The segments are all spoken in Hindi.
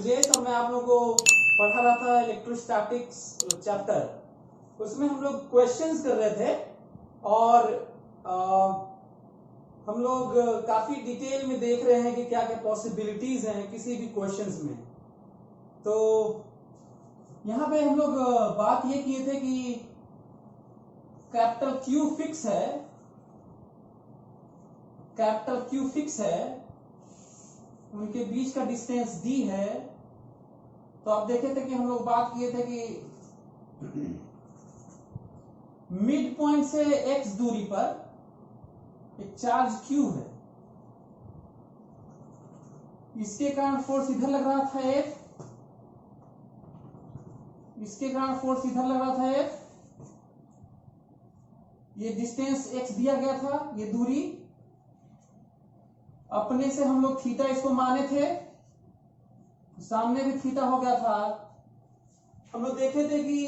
सुजेश और मैं आप लोगों को पढ़ा रहा था इलेक्ट्रोस्टैटिक्स चैप्टर। उसमें हम लोग क्वेश्चंस कर रहे थे और हम लोग काफी डिटेल में देख रहे हैं कि क्या क्या पॉसिबिलिटीज हैं किसी भी क्वेश्चंस में। तो यहाँ पे हम लोग बात ये किए थे कि कैपिटल क्यू फिक्स है, कैपिटल क्यू फिक्स है, उनके बीच का डिस्टेंस डी है। तो आप देखे थे कि हम लोग बात किए थे कि मिड पॉइंट से x दूरी पर एक चार्ज q है, इसके कारण फोर्स इधर लग रहा था F, इसके कारण फोर्स इधर लग रहा था F। ये डिस्टेंस x दिया गया था, ये दूरी अपने से हम लोग थीटा इसको माने थे, सामने भी थीटा हो गया था। हम लोग देखे थे कि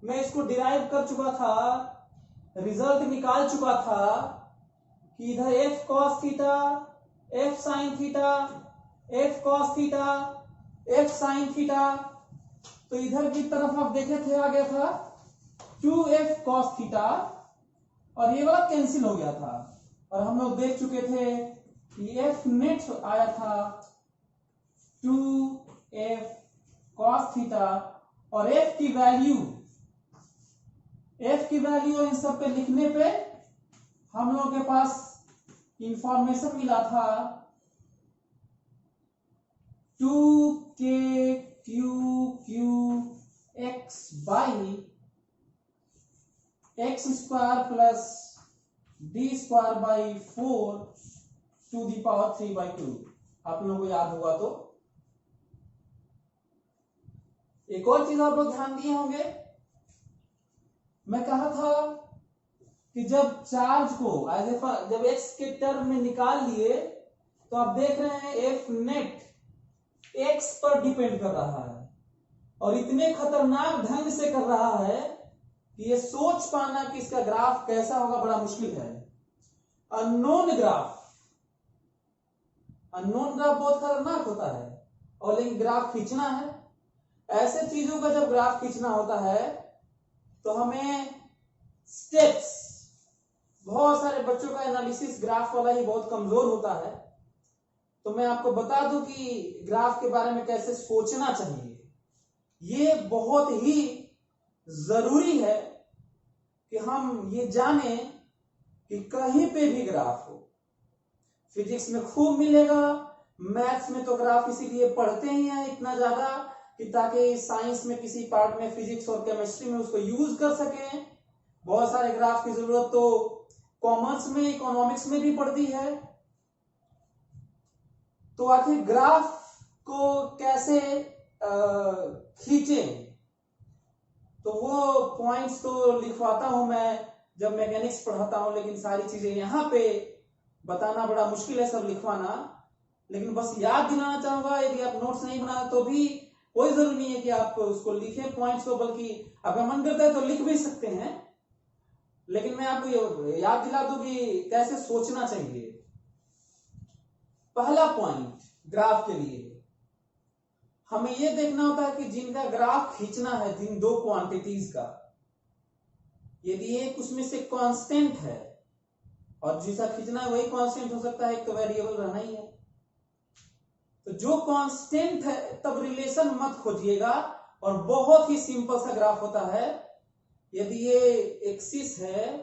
मैं इसको डिराइव कर चुका था, रिजल्ट निकाल चुका था कि इधर f cos theta, f sin theta, f cos theta, f sin theta. तो इधर की तरफ आप देखे थे आ गया था 2f cos थीटा और ये वाला कैंसिल हो गया था। और हम लोग देख चुके थे कि f नेट आया था 2f cos थीटा और f की वैल्यू इन सब पे लिखने पे हम लोग के पास इंफॉर्मेशन मिला था 2kqx by x square plus d square by 4 to the power 3/2। आप लोगों को याद होगा तो एक और चीज आप लोग ध्यान दिए होंगे, मैं कहा था कि जब चार्ज को जब x के टर्म में निकाल लिए तो आप देख रहे हैं f नेट x पर डिपेंड कर रहा है और इतने खतरनाक ढंग से कर रहा है कि ये सोच पाना कि इसका ग्राफ कैसा होगा बड़ा मुश्किल है। अननोन ग्राफ बहुत खतरनाक होता है और लेकिन ग्राफ खींचना है। ऐसे चीजों का जब ग्राफ खींचना होता है तो हमें स्टेप्स, बहुत सारे बच्चों का एनालिसिस ग्राफ वाला ही बहुत कमजोर होता है। तो मैं आपको बता दूं कि ग्राफ के बारे में कैसे सोचना चाहिए, ये बहुत ही जरूरी है कि हम ये जाने कि कहीं पे भी ग्राफ हो, फिजिक्स में खूब मिलेगा, मैथ्स में तो ग्राफ इसीलिए पढ़ते ही हैं इतना ज्यादा कि ताकि साइंस में किसी पार्ट में, फिजिक्स और केमिस्ट्री में उसको यूज कर सकें। बहुत सारे ग्राफ की जरूरत तो कॉमर्स में, इकोनॉमिक्स में भी पड़ती है। तो आखिर ग्राफ को कैसे खींचें, तो वो पॉइंट्स तो लिखवाता हूं मैं जब मैकेनिक्स पढ़ाता हूं, लेकिन सारी चीजें यहां पे बताना बड़ा मुश्किल है, सब लिखवाना। लेकिन बस याद दिलाना चाहूंगा, यदि आप नोट्स नहीं बना तो भी कोई जरूरी नहीं है कि आप उसको लिखें पॉइंट्स को, बल्कि अगर मन करता है तो लिख भी सकते हैं। लेकिन मैं आपको याद दिला दूं कि कैसे सोचना चाहिए। पहला पॉइंट ग्राफ के लिए हमें यह देखना होता है कि जिनका ग्राफ खींचना है, जिन दो क्वांटिटीज का, यदि एक उसमें से कांस्टेंट है और जिसका खींचना है वही कांस्टेंट हो सकता है, एक तो वेरिएबल रहना ही है। तो जो कांस्टेंट है तब रिलेशन मत खोजिएगा और बहुत ही सिंपल सा ग्राफ होता है। यदि ये एक्सिस है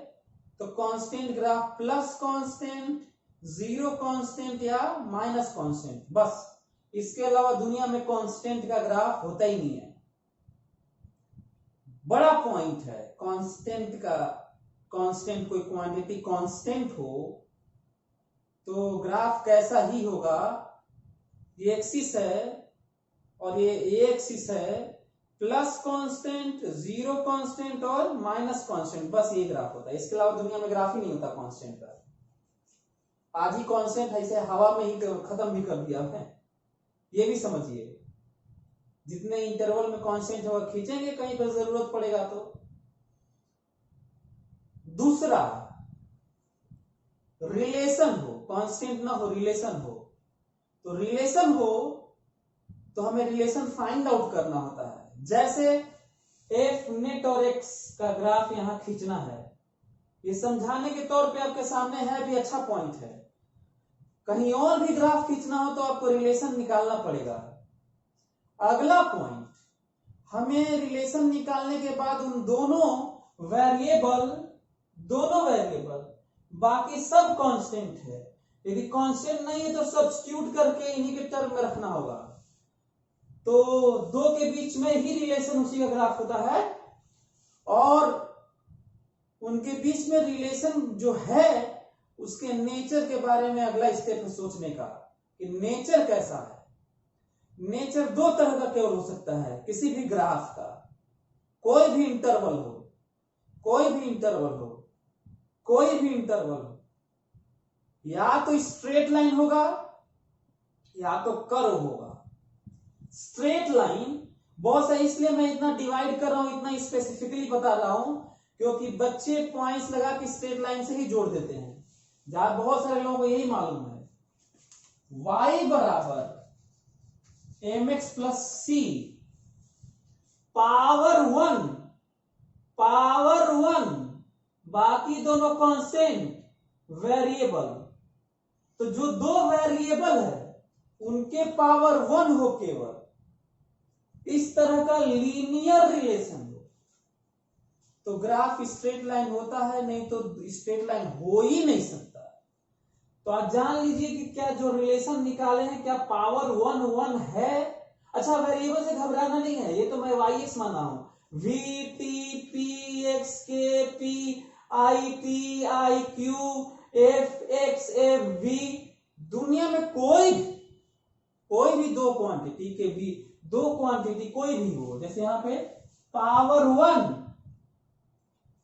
तो constant graph plus constant, zero constant या माइनस कांस्टेंट, बस। इसके अलावा दुनिया में कांस्टेंट का ग्राफ होता ही नहीं है। बड़ा पॉइंट है कांस्टेंट का। कांस्टेंट कोई क्वांटिटी कांस्टेंट हो तो ग्राफ कैसा ही होगा। ये एक्सिस है और ये एक्सिस है, प्लस कांस्टेंट, जीरो कांस्टेंट और माइनस कांस्टेंट, बस ये ग्राफ होता है। इसके अलावा दुनिया में ग्राफ ही नहीं होता कांस्टेंट का। आज ही कांस्टेंट ऐसे हवा में ही खत्म भी कर दिया है, ये भी समझिए। जितने इंटरवल में कांस्टेंट होगा खींचेंगे कहीं पर जरूरत पड़ेगा तो। दूसरा, रिलेशन हो, कांस्टेंट ना हो, रिलेशन हो। तो रिलेशन हो तो हमें रिलेशन फाइंड आउट करना होता है। जैसे एफ नेट और एक्स का ग्राफ यहां खींचना है, ये समझाने के तौर पे आपके सामने है, भी अच्छा पॉइंट है। कहीं और भी ग्राफ खींचना हो तो आपको रिलेशन निकालना पड़ेगा। अगला पॉइंट, हमें रिलेशन निकालने के बाद उन दोनों वेरिएबल बाकी सब कांस्टेंट है, यदि कांस्टेंट नहीं है तो सब्स्टिट्यूट करके इन्हीं के टर्म में रखना होगा। तो दो के बीच में ही रिलेशन उसी का ग्राफ होता है, और उनके बीच में रिलेशन जो है उसके नेचर के बारे में अगला स्टेप है सोचने का कि नेचर कैसा है। नेचर दो तरह का केवल हो सकता है किसी भी ग्राफ का, कोई भी इंटरवल हो, या तो स्ट्रेट लाइन होगा या तो कर्व होगा। स्ट्रेट लाइन बहुत है, इसलिए मैं इतना डिवाइड कर रहा हूं, इतना स्पेसिफिकली बता रहा हूं, क्योंकि बच्चे पॉइंट्स लगा के स्ट्रेट लाइन से ही जोड़ देते हैं। जहां बहुत सारे लोगों को यही मालूम है, y बराबर mx प्लस सी पावर वन, बाकी दोनों कांस्टेंट वेरिएबल। तो जो दो वेरिएबल है उनके पावर 1 हो केवल, इस तरह का लीनियर रिलेशन हो तो ग्राफ स्ट्रेट लाइन होता है, नहीं तो स्ट्रेट लाइन हो ही नहीं सकता। तो आप जान लीजिए कि क्या जो रिलेशन निकाले हैं क्या पावर 1 है। अच्छा, वेरिएबल से घबराना नहीं है, ये तो मैं वाई एक्स माना हूं, वी टी पी एक्स के P I T I Q F X F V. दुनिया में कोई भी दो क्वांटिटी के भी दो क्वांटिटी कोई भी हो, जैसे यहां पे पावर 1,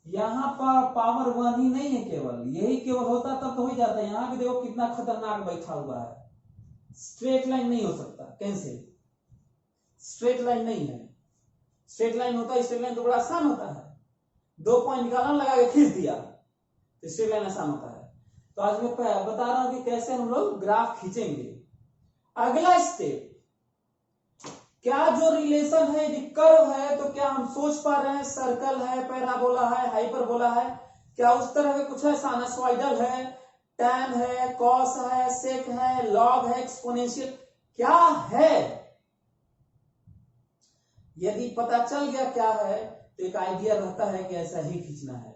यहां पर पावर 1 ही नहीं है, केवल यही केवल होता तब तो हो जाता है। यहां भी देखो कितना खतरनाक बैठा हुआ है, स्ट्रेट लाइन नहीं हो सकता, कैंसिल, स्ट्रेट लाइन नहीं है। स्ट्रेट लाइन होता है, स्ट्रेट लाइन तो बड़ा आसान होता है, दो पॉइंट निकालना, लगा के खींच दिया, तो स्ट्रेट लाइन आसान होता है। तो आज मैं बता रहा हूं कि कैसे हम लोग ग्राफ खींचेंगे। अगला स्टेप, क्या जो रिलेशन है यदि कर्व है तो क्या हम सोच पा रहे हैं सर्कल है, पैराबोला है, हाइपरबोला है, क्या उस तरह के कुछ है, साइनसॉइडल है, टैन है, कॉस है, सेक है, लॉग है, एक्सपोनेंशियल, क्या है? यदि पता चल गया क्या है तो एक आइडिया रहता है कि ऐसा ही खींचना है,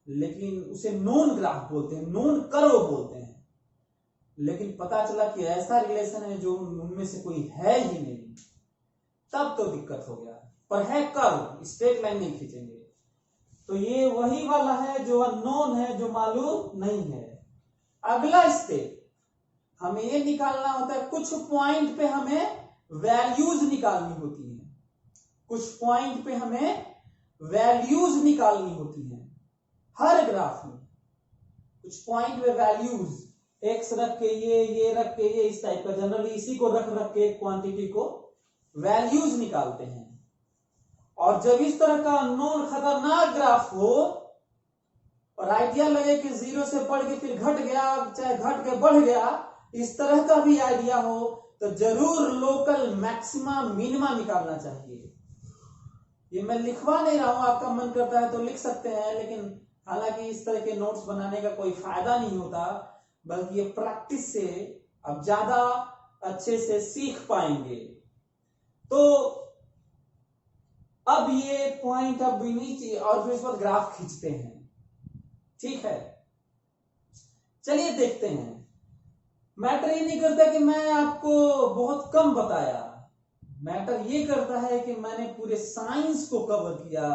लेकिन उसे नोन ग्राफ बोलते हैं, नोन कर्व बोलते हैं। लेकिन पता चला कि ऐसा रिलेशन है जो उनमें से कोई है ही नहीं, तब तो दिक्कत हो गया। पर है कर्व, स्ट्रेट लाइन नहीं खींचेंगे। तो ये वही वाला है जो अननोन है, जो मालूम नहीं है। अगला स्टेप हमें ये निकालना होता है, कुछ पॉइंट पे हमें वैल्यूज निकालनी होती है, कुछ पॉइंट पे हमें वैल्यूज निकालनी होती है। हर ग्राफ में कुछ पॉइंट पे वैल्यूज, एक्स रख के ये रख के ये, इस टाइप का, जनरली इसी को रख के क्वांटिटी को वैल्यूज निकालते हैं। और जब इस तरह का अननोन खतरनाक ग्राफ हो और आइडिया लगे कि 0 से बढ़ के फिर घट गया, चाहे घट के बढ़ गया, इस तरह का भी आइडिया हो, तो जरूर लोकल मैक्सिमा मिनिमा निकालना चाहिए। ये मैं लिखवा नहीं रहा हूं, आपका मन करता है तो लिख सकते हैं, लेकिन हालांकि इस तरह के नोट्स बनाने का कोई फायदा नहीं होता, बल्कि ये प्रैक्टिस से आप ज्यादा अच्छे से सीख पाएंगे। तो अब ये पॉइंट अब नीचे और फिर इस पर ग्राफ खींचते हैं, ठीक है। चलिए देखते हैं। मैटर ये नहीं करता कि मैं आपको बहुत कम बताया, मैटर ये करता है कि मैंने पूरे साइंस को कवर किया,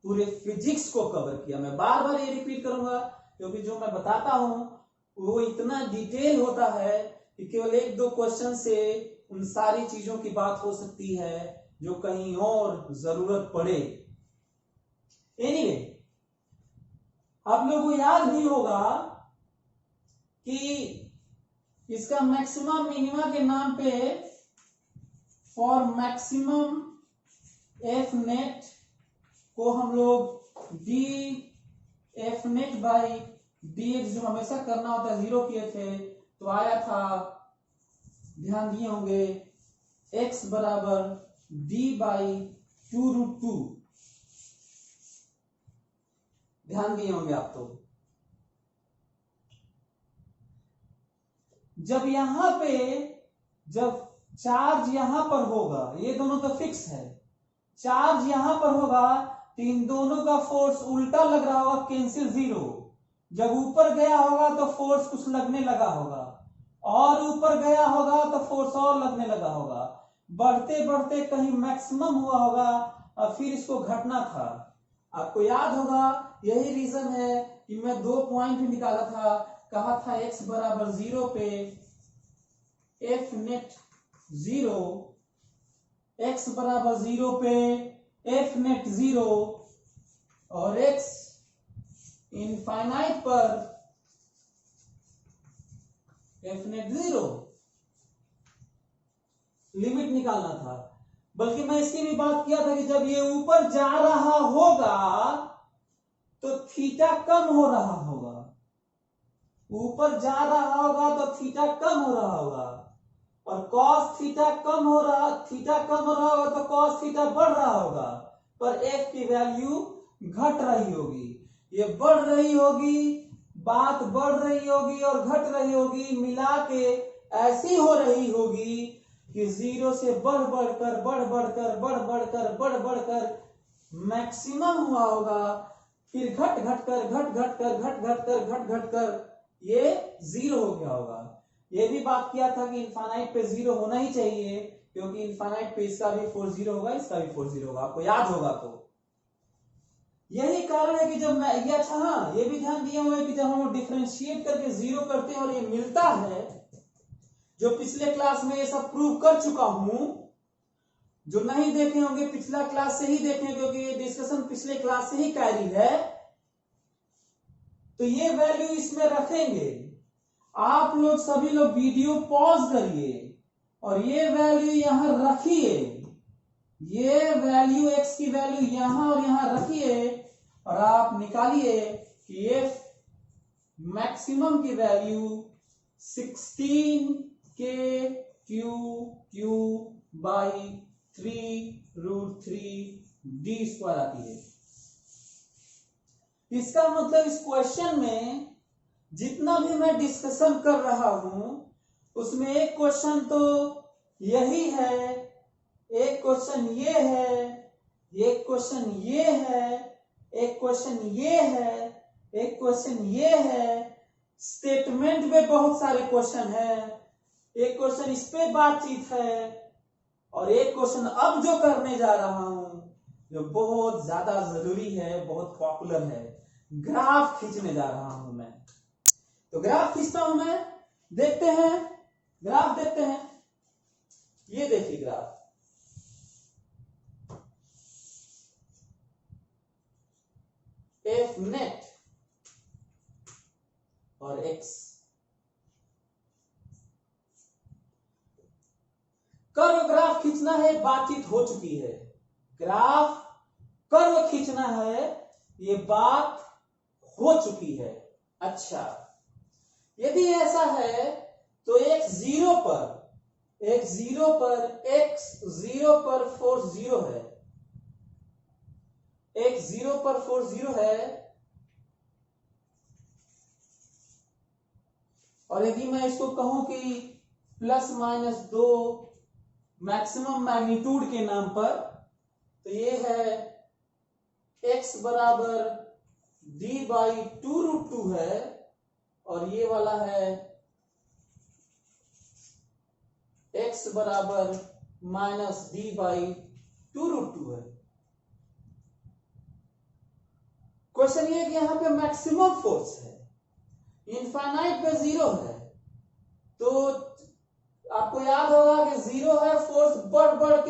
पूरे फिजिक्स को कवर किया। मैं बार बार ये रिपीट करूंगा क्योंकि जो मैं बताता हूं वो इतना डिटेल होता है कि केवल एक दो क्वेश्चन से उन सारी चीजों की बात हो सकती है जो कहीं और जरूरत पड़े। एनीवे, आप लोगों को याद भी होगा कि इसका मैक्सिमम मिनिमा के नाम पे फॉर मैक्सिमम एफ नेट को हम लोग D F net by D x जो हमेशा करना होता है 0 किए थे, तो आया था ध्यान दिए होंगे x बराबर d/2√2, ध्यान दिए होंगे आप तो। जब यहां पे जब चार्ज यहां पर होगा, ये दोनों तो फिक्स है, चार्ज यहां पर होगा तो इन दोनों का फोर्स उल्टा लग रहा होगा, कैंसिल 0। जब ऊपर गया होगा तो फोर्स कुछ लगने लगा होगा, और ऊपर गया होगा तो फोर्स और लगने लगा होगा, बढ़ते बढ़ते कहीं मैक्सिमम हुआ होगा और फिर इसको घटना था। आपको याद होगा यही रीजन है कि मैं 2 पॉइंट निकाला था, कहा था x बराबर 0 पे F नेट 0, x बराबर 0 पे F नेट 0 और x इनफाइनाइट पर F नेट 0 लिमिट निकालना था। बल्कि मैं इसकी भी बात किया था कि जब ये ऊपर जा रहा होगा तो थीटा कम हो रहा होगा, ऊपर जा रहा होगा तो थीटा कम हो रहा होगा, और कॉस थीटा कम हो रहा होगा तो कॉस थीटा बढ़ रहा होगा, पर f की वैल्यू घट रही होगी। ये बढ़ रही होगी, बात बढ़ रही होगी और घट रही होगी, मिला के ऐसी हो रही होगी कि 0 से बढ़ बढ़कर मैक्सिमम हुआ होगा, फिर घट कर ये 0 हो गया होगा। ये भी बात किया था कि इनफाइनाइट पे 0 होना ही चाहिए, क्योंकि इनफाइनाइट पे इसका भी फोर्स 0 होगा, इसका भी फोर्स 0 होगा, आपको याद होगा। तो यही कारण है कि जब मैं ये, अच्छा हाँ, ये भी ध्यान दिया हुआ है कि जब हम डिफरेंशिएट करके 0 करते हैं और ये मिलता है, जो पिछले क्लास में ये सब प्रूव कर चुका हूं, जो नहीं देखे होंगे पिछला क्लास से ही देखें, क्योंकि ये डिस्कशन पिछले क्लास से ही कैरी है। तो ये वैल्यू इसमें रखेंगे, आप लोग सभी लोग वीडियो पॉज करिए और ये वैल्यू यहां रखिए, ये वैल्यू x की वैल्यू यहां और यहां रखिए, और आप निकालिए कि ये मैक्सिमम की वैल्यू 16 K³/3√3d² आती है। इसका मतलब इस क्वेश्चन में जितना भी मैं डिस्कशन कर रहा हूं उसमें एक क्वेश्चन तो यही है, एक क्वेश्चन ये है, एक क्वेश्चन ये है, एक क्वेश्चन ये है, एक क्वेश्चन ये है, स्टेटमेंट में बहुत सारे क्वेश्चन है, एक क्वेश्चन इस पे बातचीत है, और एक क्वेश्चन अब जो करने जा रहा हूं जो बहुत ज्यादा जरूरी है, बहुत पॉपुलर है, ग्राफ खींचने जा रहा हूं मैं। तो ग्राफ खींचता हूं मैं, देखते हैं ग्राफ, देखते हैं। ये देखिए ग्राफ, F नेट और x, कर्व ग्राफ खींचना है, बातचीत हो चुकी है। ग्राफ कर्व खींचना है, ये बात हो चुकी है। अच्छा, यदि ऐसा है तो x 0 पर फोर्स 0 है, x 0 पर फोर्स 0 है, और यदि मैं इसको कहूं कि ±2 मैक्सिमम मैग्नीट्यूड के नाम पर, तो ये है x बराबर d/2√2 है, और ये वाला है x बराबर -d/2√2 है। क्वेश्चन ये कि यहां पे मैक्सिमम फोर्स है, इनफाइनाइट पे 0 है, तो आपको याद होगा कि 0 है, फोर्स बढ़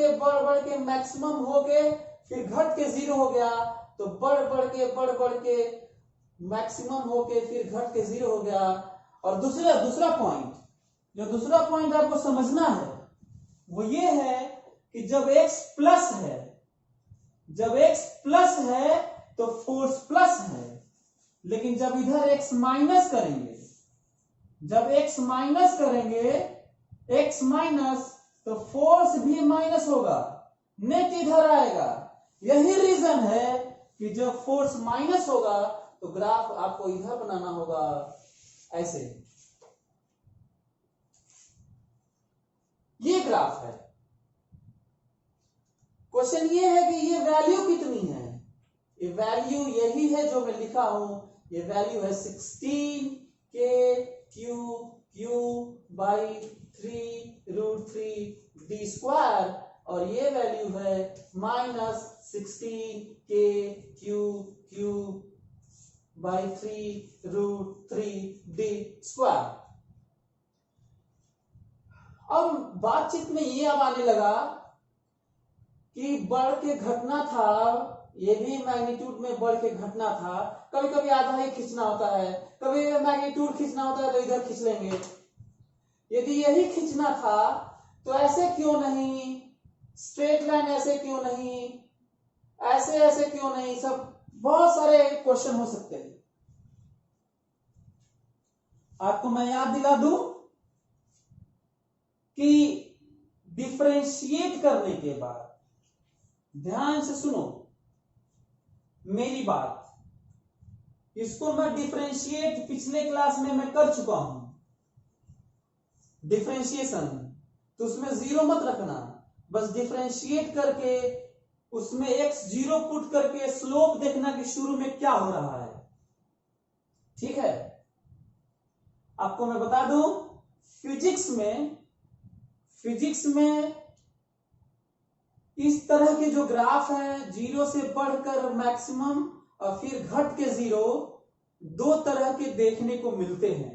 के मैक्सिमम हो के फिर घट के 0 हो गया, तो बढ़ के मैक्सिमम हो के फिर घट के 0 हो गया। और दूसरा पॉइंट आपको समझना है वो ये है कि जब x प्लस है तो फोर्स प्लस है, लेकिन जब इधर x माइनस करेंगे x माइनस, तो फोर्स भी माइनस होगा, नेट इधर आएगा। यही रीजन है कि जब फोर्स माइनस होगा तो ग्राफ आपको इधर बनाना होगा, ऐसे। ये ग्राफ है। क्वेश्चन ये है कि ये वैल्यू कितनी है। ये वैल्यू यही है जो मैं लिखा हूं, ये वैल्यू है 16 के क्यू बाई 3√3 d स्क्वायर, और ये वैल्यू है -16 के क्यू बाई 3√3 d स्क्वायर। अब बातचीत में ये अब आने लगा कि बढ़ के घटना था, ये भी मैग्नीट्यूड में बढ़ के घटना था। कभी कभी आधा ही खींचना होता है, कभी मैग्नीट्यूड खींचना होता है तो इधर खींच लेंगे। यदि यही खींचना था तो ऐसे क्यों नहीं, स्ट्रेट लाइन ऐसे क्यों नहीं, ऐसे ऐसे क्यों नहीं, सब बहुत सारे क्वेश्चन हो सकते हैं। आपको मैं याद दिला दूं कि डिफरेंशिएट करने के बाद, ध्यान से सुनो मेरी बात, इसको मैं डिफरेंशिएट पिछले क्लास में मैं कर चुका हूं, डिफरेंशिएशन। तो उसमें जीरो मत रखना, बस डिफरेंशिएट करके उसमें x जीरो पुट करके स्लोप देखना कि शुरू में क्या हो रहा है। ठीक है, आपको मैं बता दूं, फिजिक्स में इस तरह के जो ग्राफ है, जीरो से बढ़कर मैक्सिमम और फिर घट के जीरो, दो तरह के देखने को मिलते हैं।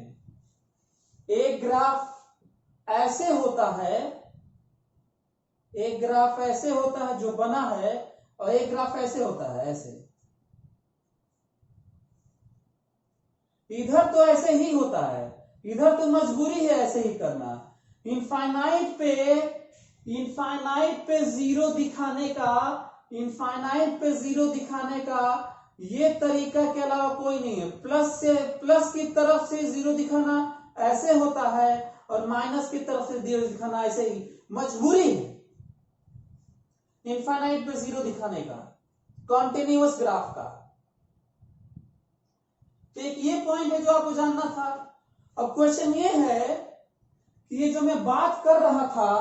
एक ग्राफ ऐसे होता है, एक ग्राफ ऐसे होता है जो बना है, और एक ग्राफ ऐसे होता है, ऐसे। इधर तो ऐसे ही होता है, इधर तो मजबूरी है ऐसे ही करना। इनफाइनाइट पे जीरो दिखाने का, इनफाइनाइट पे जीरो दिखाने का ये तरीका के अलावा कोई नहीं है। प्लस की तरफ से जीरो दिखाना ऐसे होता है, और माइनस की तरफ से जीरो दिखाना ऐसे ही, मजबूरी है इनफाइनाइट पे जीरो दिखाने का, कॉन्टिन्यूअस ग्राफ का। तो एक ये पॉइंट है जो आपको जानना था। अब क्वेश्चन ये है कि ये जो मैं बात कर रहा था,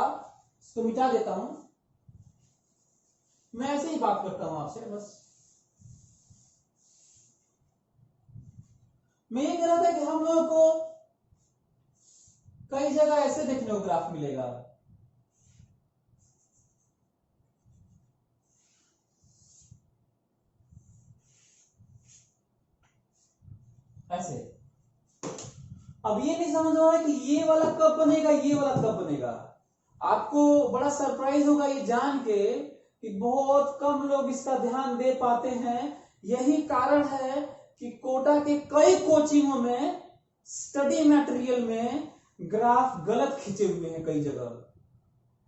इसको मिटा देता हूं, मैं ऐसे ही बात करता हूं आपसे। बस मैं ये कह रहा था कि हम लोगों को कई जगह ऐसे देखने को ग्राफ मिलेगा, ऐसे। अब ये नहीं समझ रहा है कि ये वाला कब बनेगा, ये वाला कब बनेगा। आपको बड़ा सरप्राइज होगा ये जान के कि बहुत कम लोग इसका ध्यान दे पाते हैं। यही कारण है कि कोटा के कई कोचिंगों में स्टडी मटेरियल में ग्राफ गलत खींचे हुए हैं कई जगह।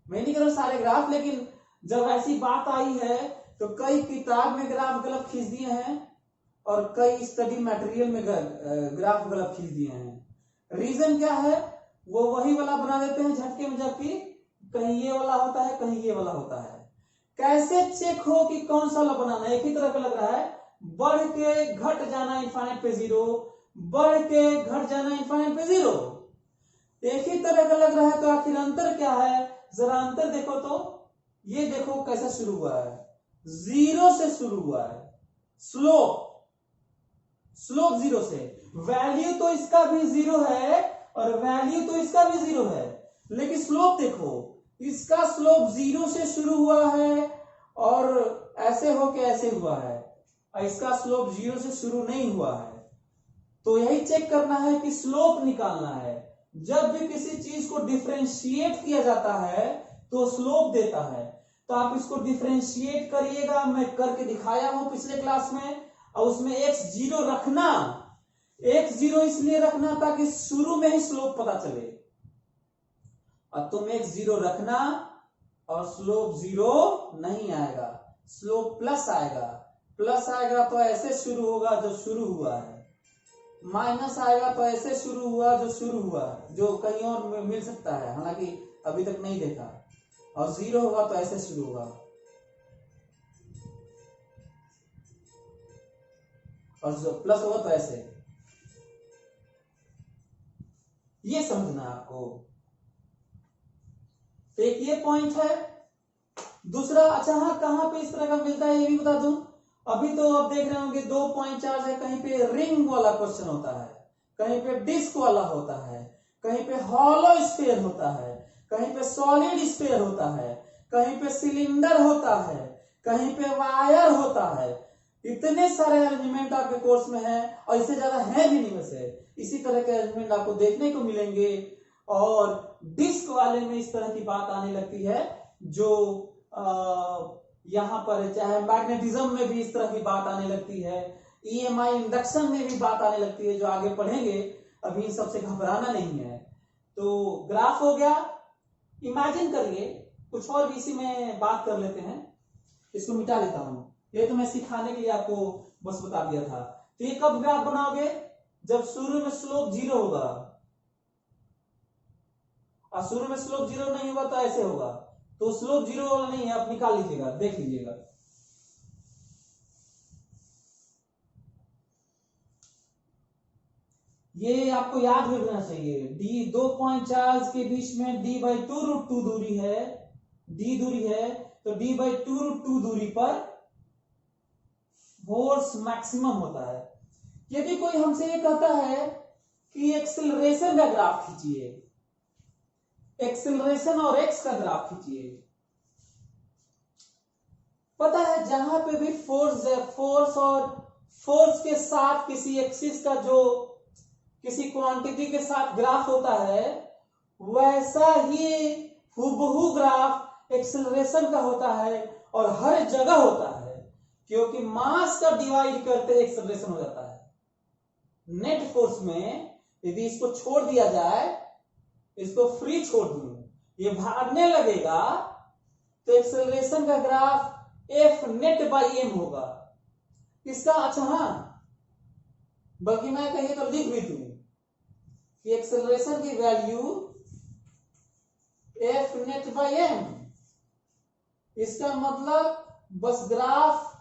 मैं नहीं कह रहा सारे ग्राफ, लेकिन जब ऐसी बात आई है तो कई किताब में ग्राफ गलत खींच दिए हैं, और कई स्टडी मटेरियल में ग्राफ गलत खींच दिए हैं। रीजन क्या है, वो वही वाला बना देते हैं झटके में, जबकि कहीं ये वाला होता है, कहीं ये वाला होता है। कैसे चेक हो कि कौन सा वाला बनाना है? एक ही तरह का लग रहा है, बढ़ के घट जाना इनफाइनाइट पे जीरो, बढ़ के घट जाना इनफाइनाइट पे जीरो, एक ही तरह का लग रहा है। तो आखिर अंतर क्या है? जरा अंतर देखो तो, ये देखो कैसे शुरू हुआ है, जीरो से शुरू हुआ है। स्लोप जीरो से, वैल्यू तो इसका भी जीरो है और वैल्यू तो इसका भी जीरो है, लेकिन स्लोप देखो, इसका स्लोप जीरो से शुरू हुआ है और ऐसे होके ऐसे हुआ है, और इसका स्लोप जीरो से शुरू नहीं हुआ है। तो यही चेक करना है कि स्लोप निकालना है। जब भी किसी चीज को डिफरेंशिएट किया जाता है तो स्लोप देता है। तो आप इसको डिफरेंशिएट करिएगा, मैं करके दिखाया हूं पिछले क्लास में, और उसमें x जीरो रखना, x जीरो इसलिए रखना ताकि शुरू में ही स्लोप पता चले। और तुम x जीरो रखना और स्लोप जीरो नहीं आएगा, स्लोप प्लस आएगा। प्लस आएगा तो ऐसे शुरू होगा जो शुरू हुआ है, माइनस आएगा तो ऐसे शुरू हुआ, जो कहीं और मिल सकता है, हालांकि अभी तक नहीं देखा, और 0 होगा तो ऐसे शुरू होगा, और प्लस होगा तो ऐसे। ये समझना आपको। तो एक ये पॉइंट है। दूसरा, अच्छा हाँ, कहां पे इस तरह का मिलता है ये भी बता दूं। अभी तो आप देख रहे होंगे 2 पॉइंट चार्ज है, कहीं पे रिंग वाला क्वेश्चन होता है, कहीं पे डिस्क वाला होता है, कहीं पे हॉलो स्फीयर होता है, कहीं पे सॉलिड स्फीयर होता है, कहीं पे सिलेंडर होता है, कहीं पे वायर होता है। इतने सारे अरेंजमेंट आपके कोर्स में है, और इससे ज्यादा है भी नहीं वैसे। इसी तरह के अरेंजमेंट आपको देखने को मिलेंगे। और डिस्क वाले में इस तरह की बात आने लगती है, जो यहाँ पर चाहे मैग्नेटिज्म में भी इस तरह की बात आने लगती है, ईएमआई इंडक्शन में भी बात आने लगती है, जो आगे पढ़ेंगे। अभी इन सबसे घबराना नहीं है। तो ग्राफ हो गया। इमेजिन करिए, कुछ और भी इसी में बात कर लेते हैं। इसको मिटा लेता हूं, ये तो मैं सिखाने के लिए आपको बस बता दिया था। तो ये कब ग्राफ बनाओगे? जब शुरू में स्लोप 0 होगा, और शुरू में स्लोप 0 नहीं होगा तो ऐसे होगा। तो स्लोप 0 वाला नहीं है, आप निकाल लीजिएगा, देख लीजिएगा। ये आपको याद रखना चाहिए, डी 2 पॉइंट चार्ज के बीच में d/2√2 दूरी है, d दूरी है, तो d/2√2 दूरी पर फोर्स मैक्सिमम होता है। यदि कोई हमसे ये कहता है कि एक्सेलरेशन का ग्राफ खींचिए, एक्सेलरेशन और एक्स का ग्राफ खींचिए, पता है जहां पे भी फोर्स है, फोर्स और फोर्स के साथ किसी एक्सिस का जो किसी क्वांटिटी के साथ ग्राफ होता है, वैसा ही हुबहू ग्राफ एक्सेलरेशन का होता है, और हर जगह होता है, क्योंकि मास का डिवाइड करते एक्सेलरेशन हो जाता है। नेट फोर्स में यदि इसको छोड़ दिया जाए, इसको फ्री छोड़ दूं, ये भागने लगेगा, तो एक्सेलरेशन का graph F net by M होगा। इसका, अच्छा हाँ, बल्कि मैं कहिए तो लिख भी दूं कि एक्सेलरेशन की value F net by M. इसका मतलब बस ग्राफ,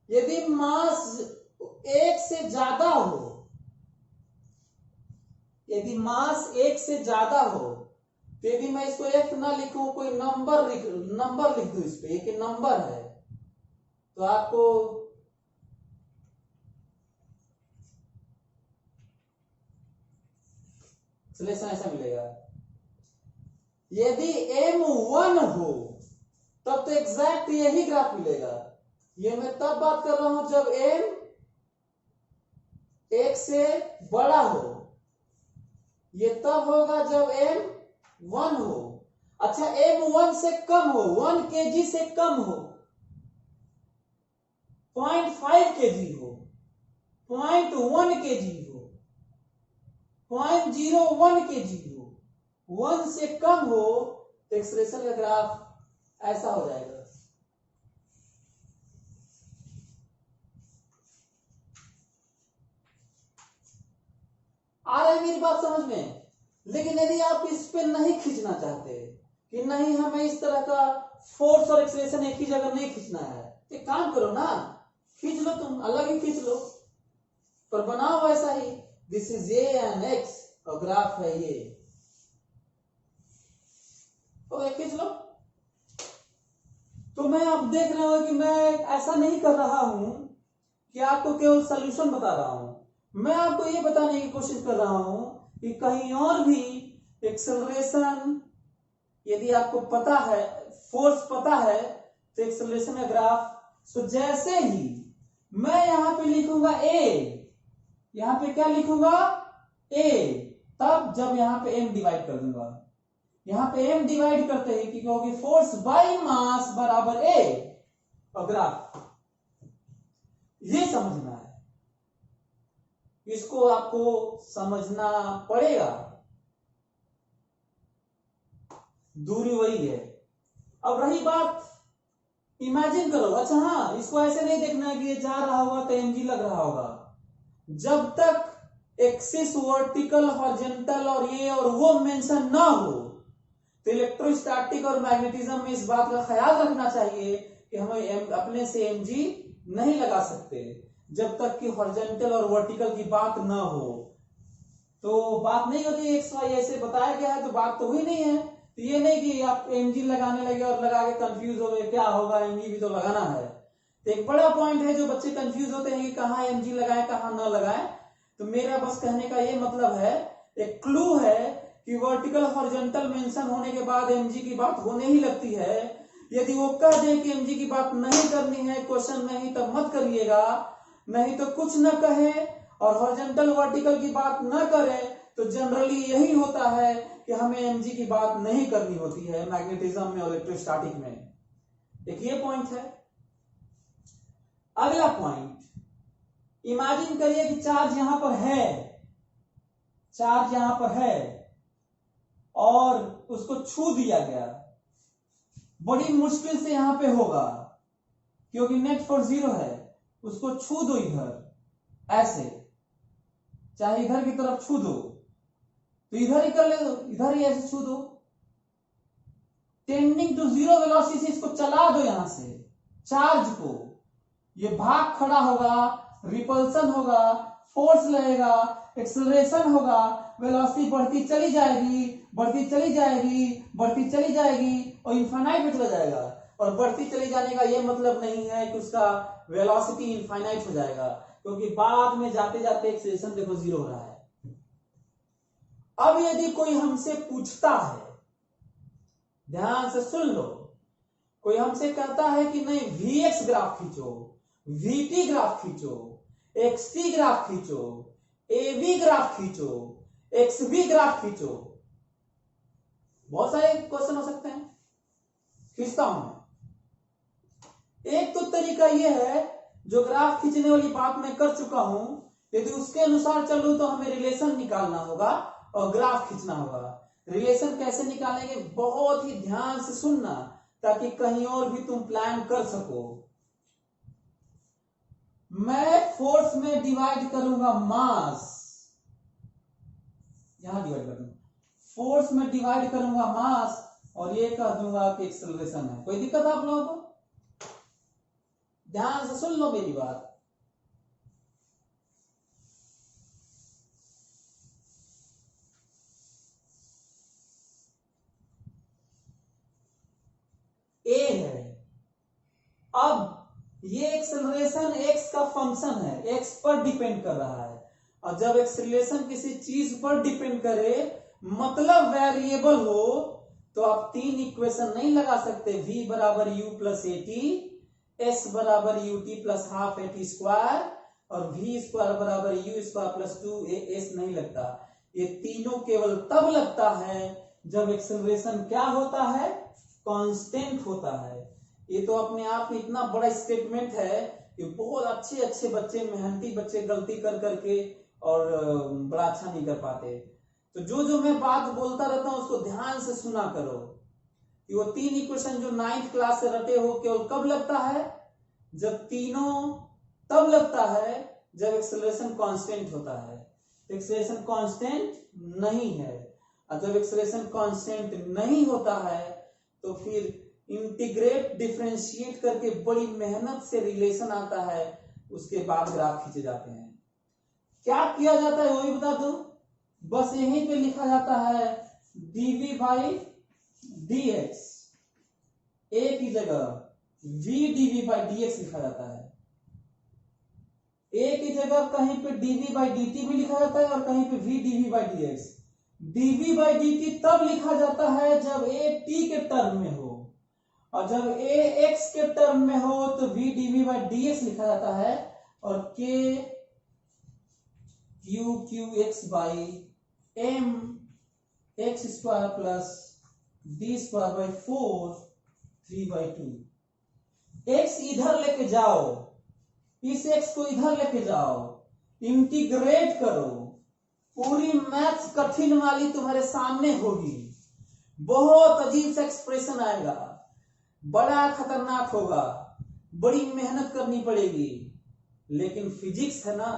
यदि मास 1 से ज्यादा हो, यदि मास 1 से ज्यादा हो, तो यदि मैं इसको F ना लिखूं, कोई नंबर लिख दूं इस पे, एक नंबर है, तो आपको एक्सेलरेशन ऐसा मिलेगा। यदि m1 हो, तब तो एग्जैक्ट यही ग्राफ मिलेगा। ये मैं तब बात कर रहा हूं जब m 1 से बड़ा हो, ये तब होगा जब m1 हो। अच्छा, m1 से कम हो, 1 kg से कम हो, 0.5 kg हो, 0.1 kg हो, 0.01 kg हो, 1 से कम हो, तो एक्सेलरेशन का ग्राफ ऐसा हो जाएगा। आ रहा है मेरी बात समझ में? लेकिन यदि आप इस पे नहीं खींचना चाहते कि नहीं, हमें इस तरह का फोर्स और एक्सेलरेशन एक ही जगह नहीं खींचना है, तो एक काम करो ना, खींच लो, तुम अलग ही खींच लो, पर बनाओ वैसा ही। This is a and x, और ग्राफ है ये, तो खींच लो। तो मैं आप देख रहे हो कि मैं ऐसा नहीं कर रहा हूं कि आपको केवल सॉल्यूशन बता रहा हूं, मैं आपको ये बताने की कोशिश कर रहा हूं कि कहीं और भी एक्सेलरेशन, यदि आपको पता है, फोर्स पता है, तो एक्सेलरेशन का ग्राफ, तो जैसे ही मैं यहां पे लिखूंगा ए, यहां पे क्या लिखूंगा? ए, तब जब यहां पे m डिवाइड कर दूंगा, यहां पे m डिवाइड करते हैं क्योंकि फोर्स बाई मास बराबर a, और ग्राफ, ये समझना है, इसको आपको समझना पड़ेगा। दूरी वही है। अब रही बात, इमेजिन करो, अच्छा हाँ, इसको ऐसे नहीं देखना है कि ये जा रहा होगा तो mg लग रहा होगा। जब तक एक्सिस वर्टिकल हॉरिजॉन्टल और ये और वो मेंशन ना हो, तो इलेक्ट्रोस्टैटिक और मैग्नेटिज्म में इस बात का ख्याल रखना चाहिए कि हम अपने से mg नहीं लगा सकते जब तक कि हॉरिजॉन्टल और वर्टिकल की बात ना हो। तो बात नहीं होती एक्स वाई ऐसे बताया गया है तो बात तो हुई नहीं है। तो ये नहीं कि आप mg लगाने लगे और लगा के कंफ्यूज हो गए क्या होगा, mg भी तो लगाना है। तो एक बड़ा पॉइंट है जो बच्चे कंफ्यूज होते हैं कि कहाँ mg लगाएं कहाँ ना लगाएं। तो मेरा बस कहने का ये मतलब है, एक क्लू है कि वर्टिकल हॉरिजॉन्टल मेंशन होने के बाद mg की बात होने ही लगती है। यदि वो कह दे कि mg की बात नहीं करनी है क्वेश्चन में ही, तब मत करिएगा, नहीं तो कुछ न कहे और हॉरिजॉन्टल वर्टिकल की बात न करे तो जनरली यही होता है कि हमें mg की बात नहीं करनी होती है मैग्नेटिज्म में और इलेक्ट्रोस्टैटिक में। एक ये पॉइंट है। अगला पॉइंट, इमेजिन करिए कि चार्ज यहां पर है, चार्ज यहां पर है और उसको छू दिया गया, बड़ी मुश्किल से यहां पे होगा क्योंकि नेट फोर्स 0 है। उसको छू दो इधर ऐसे, चाहे इधर की तरफ छू दो तो इधर ही कर ले दो, इधर ही ऐसे छू दो, टेंडिंग टू 0 वेलोसिटी से इसको चला दो यहां से चार्ज को, ये भाग खड़ा होगा, रिपल्सन होगा, फोर्स लगेगा, एक्सेलरेशन होगा, वेलोसिटी बढ़ती चली जाएगी, बढ़ती चली जाएगी, बढ़ती चली जाएगी और इनफाइनाइट में चला जाएगा। और बढ़ती चली जाने का ये मतलब नहीं है कि उसका वेलोसिटी इनफाइनाइट हो जाएगा, क्योंकि बाद में जाते जाते एक्सेलरेशन देखो 0 हो रहा है। अब यदि कोई हमसे पूछता है, ध्यान से सुन लो, कोई हमसे कहता है कि नहीं vx ग्राफ खींचो, vt ग्राफ खींचो, xt ग्राफ खींचो, ab ग्राफ खींचो, xb ग्राफ खींचो, बहुत सारे क्वेश्चन हो सकते हैं, खींचता हूं मैं। एक तो तरीका यह है, जो ग्राफ खींचने वाली बात मैं कर चुका हूं, यदि उसके अनुसार चलूं तो हमें रिलेशन निकालना होगा और ग्राफ खींचना होगा। रिलेशन कैसे निकालेंगे, बहुत ही ध्यान से सुनना ताकि कहीं और भी तुम प्लान कर सको। मैं फोर्स में डिवाइड करूंगा मास, यहां डिवाइड कर दूंगा, फोर्स में डिवाइड करूंगा मास और ये कह दूंगा कि एक्सेलरेशन है। कोई दिक्कत आप लोगों को? ध्यान से सुन लो मेरी बात। ए है, अब ये एक्सेलरेशन एक्स का फंक्शन है, एक्स पर डिपेंड कर रहा है, और जब एक्सेलरेशन किसी चीज पर डिपेंड करे मतलब वेरिएबल हो तो आप तीन इक्वेशन नहीं लगा सकते, v बराबर u plus A T, s बराबर U T plus half A T square और v स्क्वायर बराबर यू स्क्वायर प्लस 2as नहीं लगता। ये तीनों केवल तब लगता है जब एक्सेलरेशन क्या होता है, कांस्टेंट होता है। ये तो अपने आप में इतना बड़ा स्टेटमेंट है कि बहुत अच्छे अच्छे बच्चे, मेहनती बच्चे गलती कर करके और बड़ा अच्छा नहीं कर पाते। तो जो मैं बात बोलता रहता हूं उसको ध्यान से सुना करो कि वो तीन इक्वेशन जो 9th क्लास से रटे हो केवल कब लगता है, जब तीनों तब लगता है जब एक्सेलरेशन कांस्टेंट होता है। एक्सेलरेशन कांस्टेंट नहीं है, और जब एक्सेलरेशन कांस्टेंट नहीं होता है तो फिर इंटीग्रेट डिफरेंशिएट करके बड़ी मेहनत से रिलेशन आता है, उसके बाद ग्राफ खींचे जाते हैं। क्या किया जाता है वो भी बता दो, बस यहीं पे लिखा जाता है dv बाई dx, a की जगह v dv बाई dx लिखा जाता है, a की जगह कहीं पे dv बाई dt भी लिखा जाता है और कहीं पे v dv by dx। dv by dt तब लिखा जाता है जब a t के टर्म में हो, और जब a x के टर्म में हो तो v dv बाई dx लिखा जाता है, और k q q x by m x square plus d square by 4 3 by 2। x इधर लेके जाओ, इस x को इधर लेके जाओ, इंटीग्रेट करो, पूरी मैथ्स कठिन वाली तुम्हारे सामने होगी, बहुत अजीब सा एक्सप्रेशन आएगा, बड़ा खतरनाक होगा, बड़ी मेहनत करनी पड़ेगी, लेकिन फिजिक्स है ना,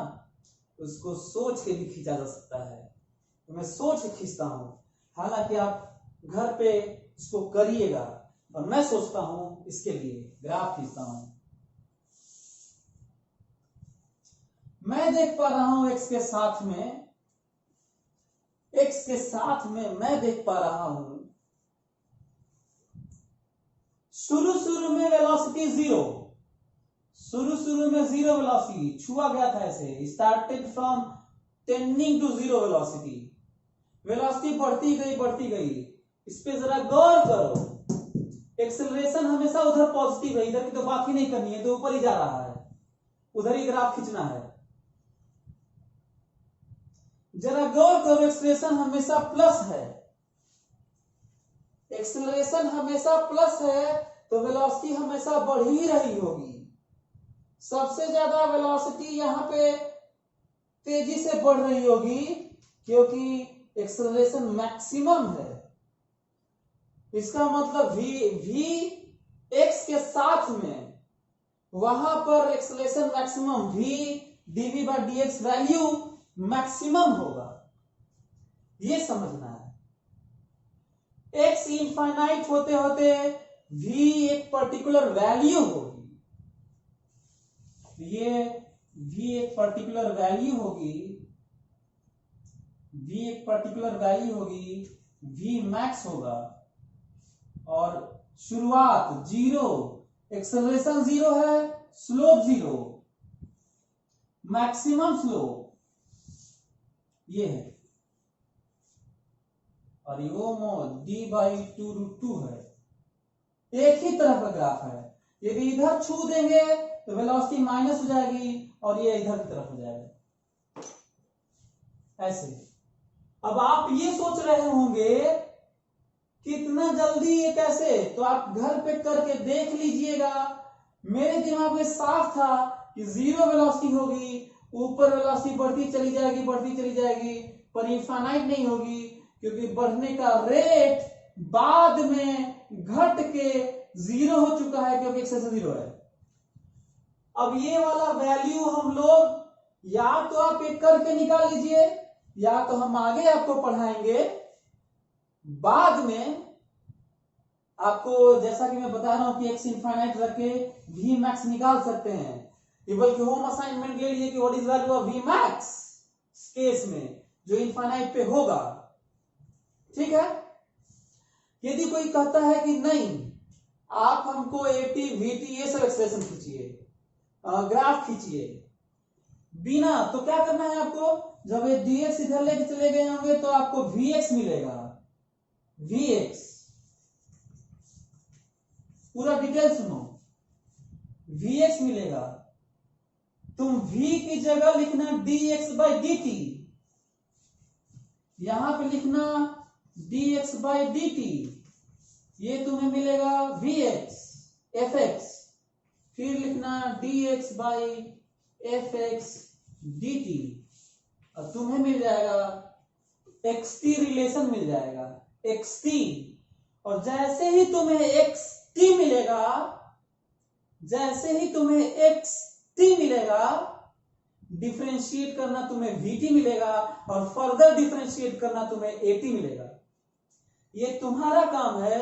उसको सोच के भी खींचा जा सकता है। तो मैं सोच के खींचता हूं, हालांकि आप घर पे इसको करिएगा, और मैं सोचता हूं इसके लिए ग्राफ खींचता हूं। मैं देख पा रहा हूं x के साथ में, x के साथ में मैं देख पा रहा हूं शुरू में वेलोसिटी जीरो, शुरू में जीरो वेलोसिटी छुआ गया था, ऐसे started from tending to zero velocity, velocity बढ़ती गई। इस पे जरा गौर करो, एक्सेलरेशन हमेशा उधर पॉजिटिव है, इधर की तो बात ही नहीं करनी है, तो ऊपर ही जा रहा है, उधर ही ग्राफ खींचना है। जरा गौर करो, एक्सेलरेशन हमेशा प्लस है, एक्सेलरेशन हमेशा प्लस है, तो वेलोसिटी हमेशा बढ़ ही रही होगी। सबसे ज्यादा वेलोसिटी यहाँ पे तेजी से बढ़ रही होगी, क्योंकि एक्सेलरेशन मैक्सिमम है। इसका मतलब v x के साथ में वहां पर acceleration maximum v dv by dx value maximum होगा, ये समझना है। x इनफाइनाइट होते होते v एक पर्टिकुलर वैल्यू होगी, ये v एक पर्टिकुलर वैल्यू होगी, v एक पर्टिकुलर वैल्यू होगी, v मैक्स होगा, और शुरुआत जीरो, एक्सेलरेशन जीरो है, स्लोप जीरो, मैक्सिमम स्लोप ये है, और योमो d/2√2 है। एक ही तरफ का ग्राफ है, यदि इधर छू देंगे तो वेलोसिटी माइनस हो जाएगी, और ये इधर की तरफ हो जाएगा, ऐसे। अब आप ये सोच रहे होंगे कितना जल्दी ये कैसे, तो आप घर पे करके देख लीजिएगा। मेरे दिमाग में साफ था कि जीरो वेलोसिटी होगी, ऊपर वेलोसिटी बढ़ती चली जाएगी, पर इनफाइनाइट नहीं होगी, क्योंकि बढ़ने का रेट बाद में घट के जीरो हो चुका है, क्योंकि एक्सेस जीरो है। अब ये वाला वैल्यू हम लोग या तो आप एक करके निकाल लीजिए, या तो हम आगे आपको पढ़ाएंगे, बाद में आपको, जैसा कि मैं बता रहा हूं कि x इनफाइनाइट रख के v मैक्स निकाल सकते हैं। बल्कि होम असाइनमेंट ले लीजिए कि what is value of v max case में, जो इनफाइनाइट पे होगा, ठीक है। यदि कोई कहता है कि नहीं, आप हमको at vt ये सब एक्सप्रेशन खींचिए, ग्राफ खींचिए बिना, तो क्या करना है आपको, जब ये dx इधर लेके चले गए होंगे तो आपको vx मिलेगा, vx पूरा डिटेल सुनो, vx मिलेगा। तुम v की जगह लिखना dx/dt, यहां पे लिखना dx/dt, ये तुम्हें मिलेगा vx fx, फिर लिखना dx/fx dt, और तुम्हें मिल जाएगा xt रिलेशन मिल जाएगा, xt। और जैसे ही तुम्हें xt मिलेगा, जैसे ही तुम्हें xt मिलेगा, डिफरेंशिएट करना तुम्हें vt मिलेगा, और फर्दर डिफरेंशिएट करना तुम्हें at मिलेगा। ये तुम्हारा काम है।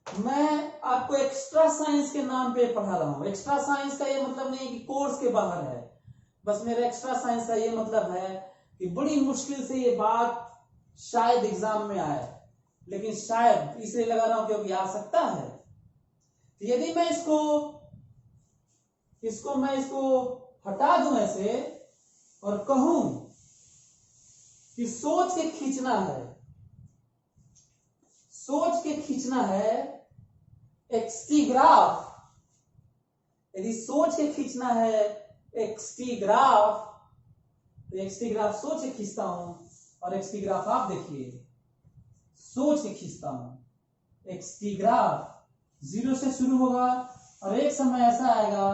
मैं आपको एक्स्ट्रा साइंस के नाम पे पढ़ा रहा हूं। एक्स्ट्रा साइंस का ये मतलब नहीं कि कोर्स के बाहर है, बस मेरा एक्स्ट्रा साइंस का ये मतलब है कि बड़ी मुश्किल से ये बात शायद एग्जाम में आए, लेकिन शायद इसलिए लगा रहा हूं क्योंकि आ सकता है। तो यदि मैं इसको हटा दूं ऐसे और कहूं कि सोच के खींचना है, सोच के खींचना है xt ग्राफ, यदि सोच के खींचना है xt ग्राफ, तो xt ग्राफ सोच के खींचता हूं, और xt ग्राफ आप देखिए, सोच के खींचता हूं। xt ग्राफ जीरो से शुरू होगा, और एक समय ऐसा आएगा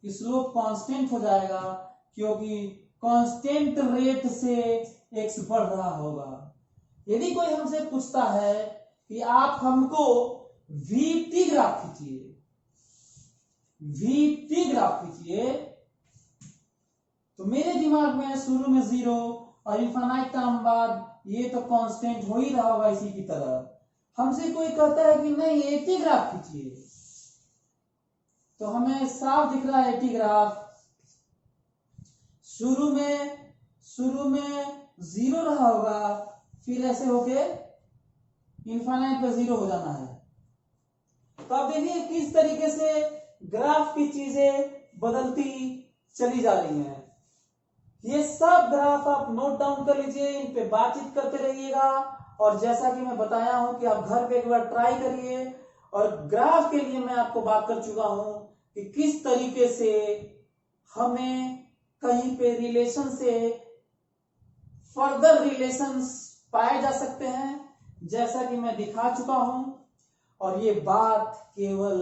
कि स्लोप कांस्टेंट हो जाएगा, क्योंकि कांस्टेंट रेट से x बढ़ रहा होगा। यदि कोई हमसे पूछता है कि आप हमको vt ग्राफ खींचिए, vt ग्राफ खींचिए, तो मेरे दिमाग में शुरू में 0 और इनफाइनाइट टाइम बाद ये तो कांस्टेंट हो ही रहा होगा इसी की तरह। हमसे कोई कहता है कि नहीं 80 ग्राफ खींचिए, तो हमें साफ दिख रहा है 80 ग्राफ। शुरू में 0 रहा होगा, फिर ऐसे होके इनफाइनाइट पे 0 हो जाना है। तो आप देखिए किस तरीके से ग्राफ की चीजें बदलती चली जा रही हैं। ये सब ग्राफ आप नोट डाउन कर लीजिए, इन पे बातचीत करते रहिएगा, और जैसा कि मैं बताया हूं कि आप घर पे एक बार ट्राई करिए। और ग्राफ के लिए मैं आपको बात कर चुका हूं कि किस तरीके से हमें कहीं पे रिलेशन से फर्दर रिलेशंस पाए जा सकते हैं, जैसा कि मैं दिखा चुका हूं। और ये बात केवल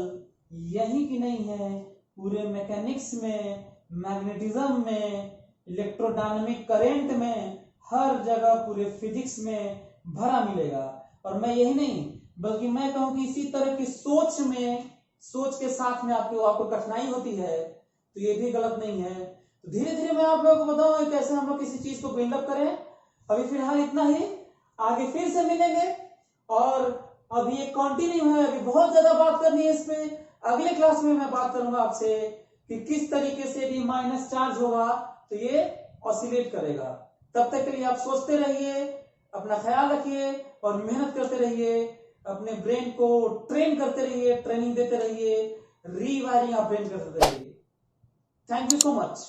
यही की नहीं है, पूरे मैकेनिक्स में, मैग्नेटिज्म में, इलेक्ट्रोडायनामिक करंट में, हर जगह पूरे फिजिक्स में भरा मिलेगा। और मैं यही नहीं बल्कि मैं कहूं कि इसी तरह की सोच के साथ में आपको कठिनाई होती है, तो ये भी गलत नहीं है। तो धीरे धीरे मैं आप लोगों को बताऊंगा कैसे हम लोग किसी चीज को बिल्डअप करें। अभी फिलहाल इतना ही, आगे फिर से मिलेंगे। और अभी ये कंटिन्यू है, अभी बहुत ज्यादा बात करनी है इस पे। अगले क्लास में मैं बात करूंगा आपसे कि किस तरीके से डी माइनस चार्ज होगा तो ये ऑसिलेट करेगा। तब तक के लिए आप सोचते रहिए, अपना ख्याल रखिए और मेहनत करते रहिए, अपने ब्रेन को ट्रेन करते रहिए, ट्रेनिंग देते रहिए, रीवायरिंग आप ब्रेन करते रहिए। Thank you so much.